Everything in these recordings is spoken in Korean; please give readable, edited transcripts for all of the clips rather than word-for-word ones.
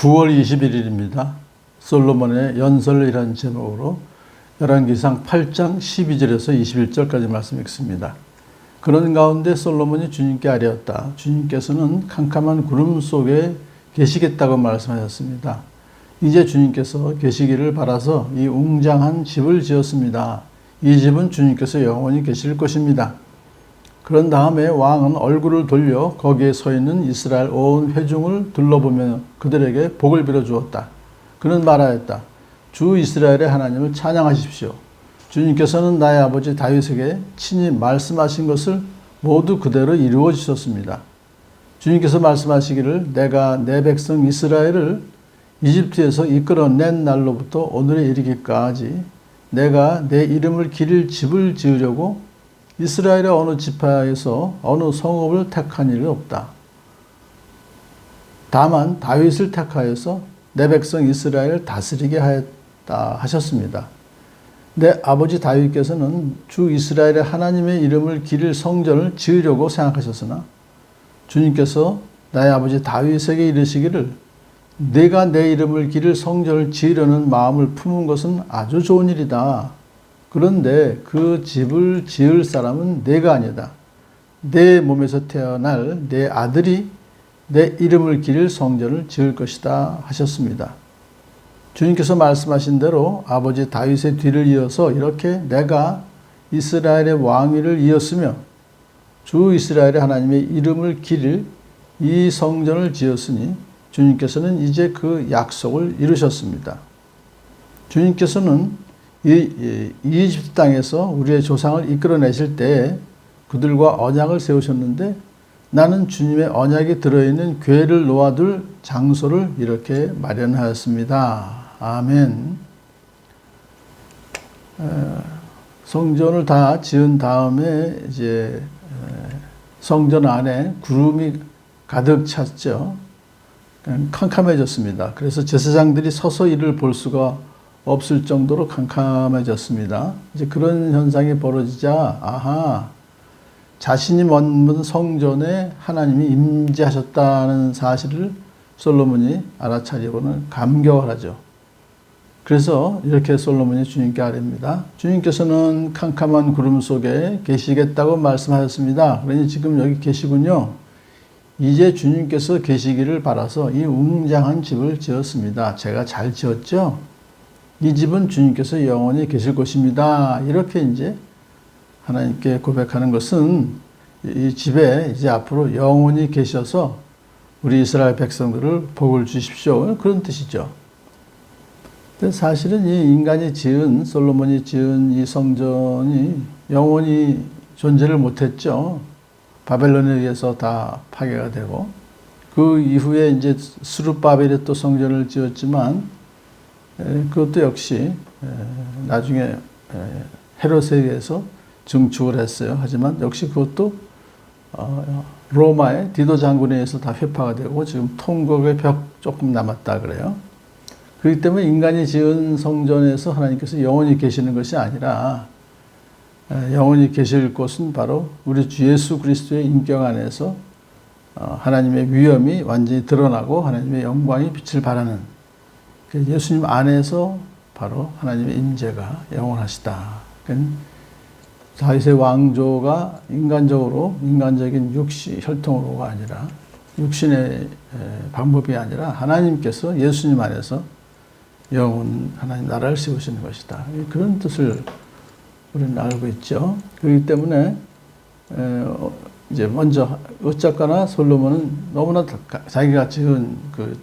9월 21일입니다. 솔로몬의 연설이라는 제목으로 열왕기상 8장 12절에서 21절까지 말씀 읽습니다. 그런 가운데 솔로몬이 주님께 아뢰었다. 주님께서는 캄캄한 구름 속에 계시겠다고 말씀하셨습니다. 이제 주님께서 계시기를 바라서 이 웅장한 집을 지었습니다. 이 집은 주님께서 영원히 계실 것입니다. 그런 다음에 왕은 얼굴을 돌려 거기에 서 있는 이스라엘 온 회중을 둘러보며 그들에게 복을 빌어 주었다. 그는 말하였다. 주 이스라엘의 하나님을 찬양하십시오. 주님께서는 나의 아버지 다윗에게 친히 말씀하신 것을 모두 그대로 이루어 주셨습니다. 주님께서 말씀하시기를 내가 내 백성 이스라엘을 이집트에서 이끌어낸 날로부터 오늘에 이르기까지 내가 내 이름을 기릴 집을 지으려고 이스라엘의 어느 지파에서 어느 성읍을 택한 일이 없다. 다만 다윗을 택하여서 내 백성 이스라엘을 다스리게 하였다 하셨습니다. 내 아버지 다윗께서는 주 이스라엘의 하나님의 이름을 기릴 성전을 지으려고 생각하셨으나 주님께서 나의 아버지 다윗에게 이르시기를 내가 내 이름을 기릴 성전을 지으려는 마음을 품은 것은 아주 좋은 일이다. 그런데 그 집을 지을 사람은 내가 아니다. 내 몸에서 태어날 내 아들이 내 이름을 기릴 성전을 지을 것이다 하셨습니다. 주님께서 말씀하신 대로 아버지 다윗의 뒤를 이어서 이렇게 내가 이스라엘의 왕위를 이었으며 주 이스라엘의 하나님의 이름을 기릴 이 성전을 지었으니 주님께서는 이제 그 약속을 이루셨습니다. 주님께서는 이집트 땅에서 우리의 조상을 이끌어내실 때 그들과 언약을 세우셨는데 나는 주님의 언약이 들어있는 궤를 놓아둘 장소를 이렇게 마련하였습니다. 아멘. 성전을 다 지은 다음에 이제 성전 안에 구름이 가득 찼죠. 캄캄해졌습니다. 그래서 제사장들이 서서 이를 볼 수가 없을 정도로 캄캄해졌습니다. 이제 그런 현상이 벌어지자 아하 자신이 머문 성전에 하나님이 임재하셨다는 사실을 솔로몬이 알아차리고는 감격을 하죠. 그래서 이렇게 솔로몬이 주님께 아뢰입니다. 주님께서는 캄캄한 구름 속에 계시겠다고 말씀하셨습니다. 그러니 지금 여기 계시군요. 이제 주님께서 계시기를 바라서 이 웅장한 집을 지었습니다. 제가 잘 지었죠? 이 집은 주님께서 영원히 계실 것입니다. 이렇게 이제 하나님께 고백하는 것은 이 집에 이제 앞으로 영원히 계셔서 우리 이스라엘 백성들을 복을 주십시오. 그런 뜻이죠. 근데 사실은 이 인간이 지은, 솔로몬이 지은 이 성전이 영원히 존재를 못했죠. 바벨론에 의해서 다 파괴가 되고 그 이후에 이제 스룹바벨이 또 성전을 지었지만 그것도 역시 나중에 헤롯에 의해서 증축을 했어요. 하지만 역시 그것도 로마의 디도 장군에 의해서 다 회파가 되고 지금 통곡의 벽 조금 남았다 그래요. 그렇기 때문에 인간이 지은 성전에서 하나님께서 영원히 계시는 것이 아니라 영원히 계실 곳은 바로 우리 주 예수 그리스도의 인격 안에서 하나님의 위엄이 완전히 드러나고 하나님의 영광이 빛을 발하는 예수님 안에서 바로 하나님의 임재가 영원하시다. 다윗의 왕조가 인간적인 혈통으로가 아니라 육신의 방법이 아니라 하나님께서 예수님 안에서 영원 하나님 나라를 세우시는 것이다. 그런 뜻을 우리는 알고 있죠. 그렇기 때문에 이제 먼저 어쨌거나 솔로몬은 너무나 자기가 지은 그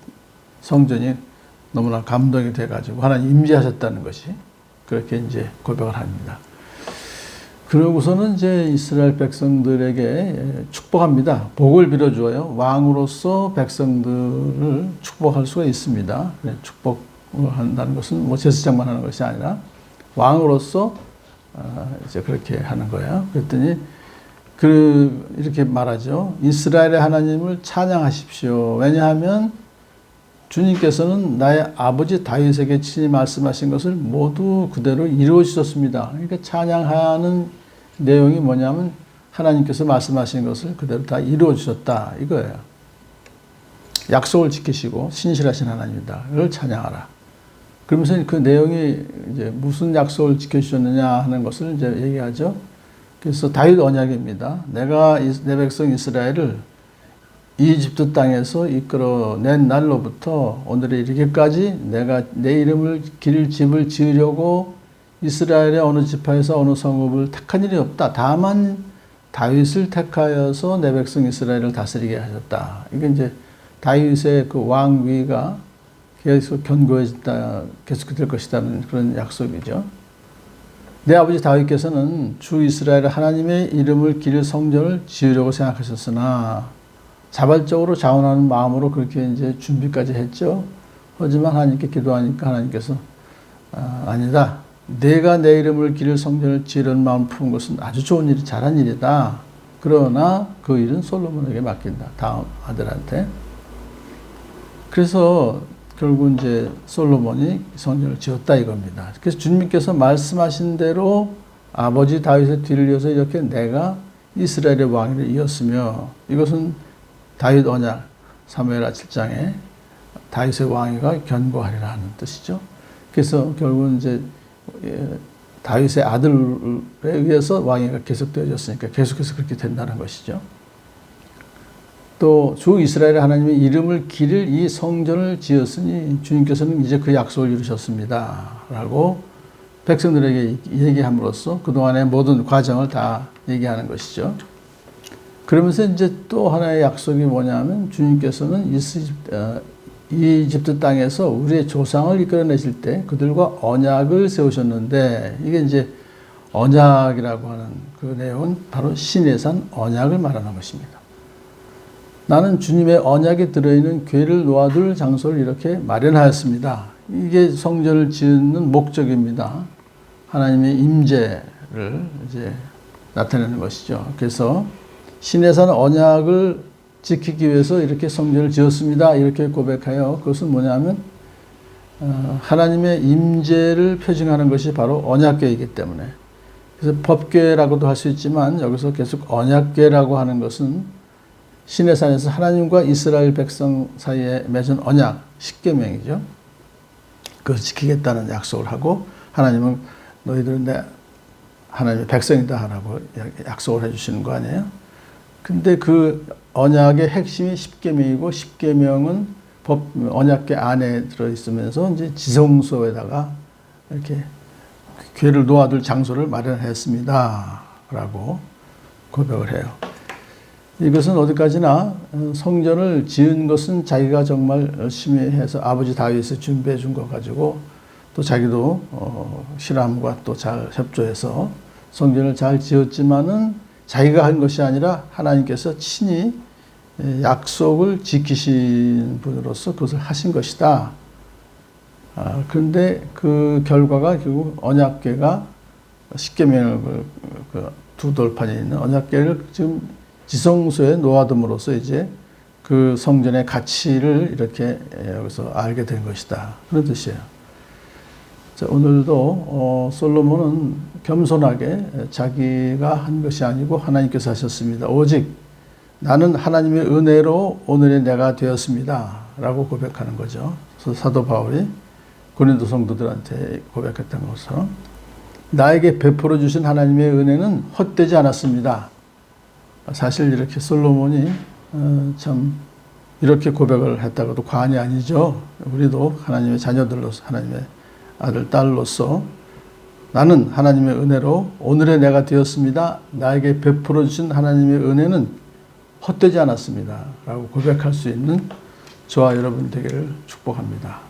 성전이 너무나 감동이 돼가지고 하나님 임재하셨다는 것이 그렇게 이제 고백을 합니다. 그러고서는 이제 이스라엘 백성들에게 축복합니다. 복을 빌어주어요. 왕으로서 백성들을 축복할 수가 있습니다. 축복을 한다는 것은 뭐 제사장만 하는 것이 아니라 왕으로서 이제 그렇게 하는 거예요. 그랬더니 이렇게 말하죠. 이스라엘의 하나님을 찬양하십시오. 왜냐하면 주님께서는 나의 아버지 다윗에게 친히 말씀하신 것을 모두 그대로 이루어 주셨습니다. 그러니까 찬양하는 내용이 뭐냐면 하나님께서 말씀하신 것을 그대로 다 이루어 주셨다 이거예요. 약속을 지키시고 신실하신 하나님이다를 찬양하라. 그러면서 그 내용이 이제 무슨 약속을 지켜주셨느냐 하는 것을 이제 얘기하죠. 그래서 다윗 언약입니다. 내가 내 백성 이스라엘을 이집트 땅에서 이끌어낸 날로부터 오늘에 이르기까지 내가 내 이름을 기릴 집을 지으려고 이스라엘의 어느 지파에서 어느 성읍을 택한 일이 없다. 다만 다윗을 택하여서 내 백성 이스라엘을 다스리게 하셨다. 이게 이제 다윗의 그 왕위가 계속 견고해졌다, 계속될 것이라는 그런 약속이죠. 내 아버지 다윗께서는 주 이스라엘 하나님의 이름을 기릴 성전을 지으려고 생각하셨으나 자발적으로 자원하는 마음으로 그렇게 이제 준비까지 했죠. 하지만 하나님께 기도하니까 하나님께서 아니다. 내가 내 이름을 기릴 성전을 지으려는 마음 품은 것은 아주 좋은 일이 잘한 일이다. 그러나 그 일은 솔로몬에게 맡긴다. 다음 아들한테. 그래서 결국 이제 솔로몬이 성전을 지었다 이겁니다. 그래서 주님께서 말씀하신 대로 아버지 다윗의 뒤를 이어서 이렇게 내가 이스라엘의 왕위를 이었으며 이것은 다윗 언약 사무엘하 7장에 다윗의 왕위가 견고하리라 하는 뜻이죠. 그래서 결국은 이제 다윗의 아들에 의해서 왕위가 계속되어졌으니까 계속해서 그렇게 된다는 것이죠. 또 주 이스라엘 하나님의 이름을 기릴 이 성전을 지었으니 주님께서는 이제 그 약속을 이루셨습니다. 라고 백성들에게 얘기함으로써 그동안의 모든 과정을 다 얘기하는 것이죠. 그러면서 이제 또 하나의 약속이 뭐냐면 주님께서는 이집트 땅에서 우리의 조상을 이끌어내실 때 그들과 언약을 세우셨는데 이게 이제 언약이라고 하는 그 내용은 바로 신의 산 언약을 말하는 것입니다. 나는 주님의 언약에 들어있는 궤를 놓아둘 장소를 이렇게 마련하였습니다. 이게 성전을 짓는 목적입니다. 하나님의 임재를 이제 나타내는 것이죠. 그래서 신의 산 언약을 지키기 위해서 이렇게 성전을 지었습니다. 이렇게 고백하여 그것은 뭐냐면 하나님의 임재를 표징하는 것이 바로 언약궤이기 때문에 그래서 법궤라고도 할 수 있지만 여기서 계속 언약궤라고 하는 것은 신의 산에서 하나님과 이스라엘 백성 사이에 맺은 언약, 십계명이죠. 그것을 지키겠다는 약속을 하고 하나님은 너희들은 내 하나님의 백성이다 라고 약속을 해주시는 거 아니에요? 근데 그 언약의 핵심이 십계명이고 십계명은 언약궤 안에 들어있으면서 이제 지성소에다가 이렇게 궤를 놓아둘 장소를 마련했습니다 라고 고백을 해요. 이것은 어디까지나 성전을 지은 것은 자기가 정말 열심히 해서 아버지 다윗이 준비해 준 거 가지고 또 자기도 실함과 또 잘 협조해서 성전을 잘 지었지만은 자기가 한 것이 아니라 하나님께서 친히 약속을 지키신 분으로서 그것을 하신 것이다. 그런데 그 결과가 결국 언약궤가 십계명을 두 돌판이 있는 언약궤를 지금 지성소에 놓아둠으로써 이제 그 성전의 가치를 이렇게 여기서 알게 된 것이다. 그런 뜻이에요. 자, 오늘도 솔로몬은 겸손하게 자기가 한 것이 아니고 하나님께서 하셨습니다. 오직 나는 하나님의 은혜로 오늘의 내가 되었습니다. 라고 고백하는 거죠. 그래서 사도 바울이 고린도 성도들한테 고백했던 것처럼 나에게 베풀어 주신 하나님의 은혜는 헛되지 않았습니다. 사실 이렇게 솔로몬이 참 이렇게 고백을 했다고도 과언이 아니죠. 우리도 하나님의 자녀들로서 하나님의 아들, 딸로서 나는 하나님의 은혜로 오늘의 내가 되었습니다. 나에게 베풀어 주신 하나님의 은혜는 헛되지 않았습니다. 라고 고백할 수 있는 저와 여러분 되기를 축복합니다.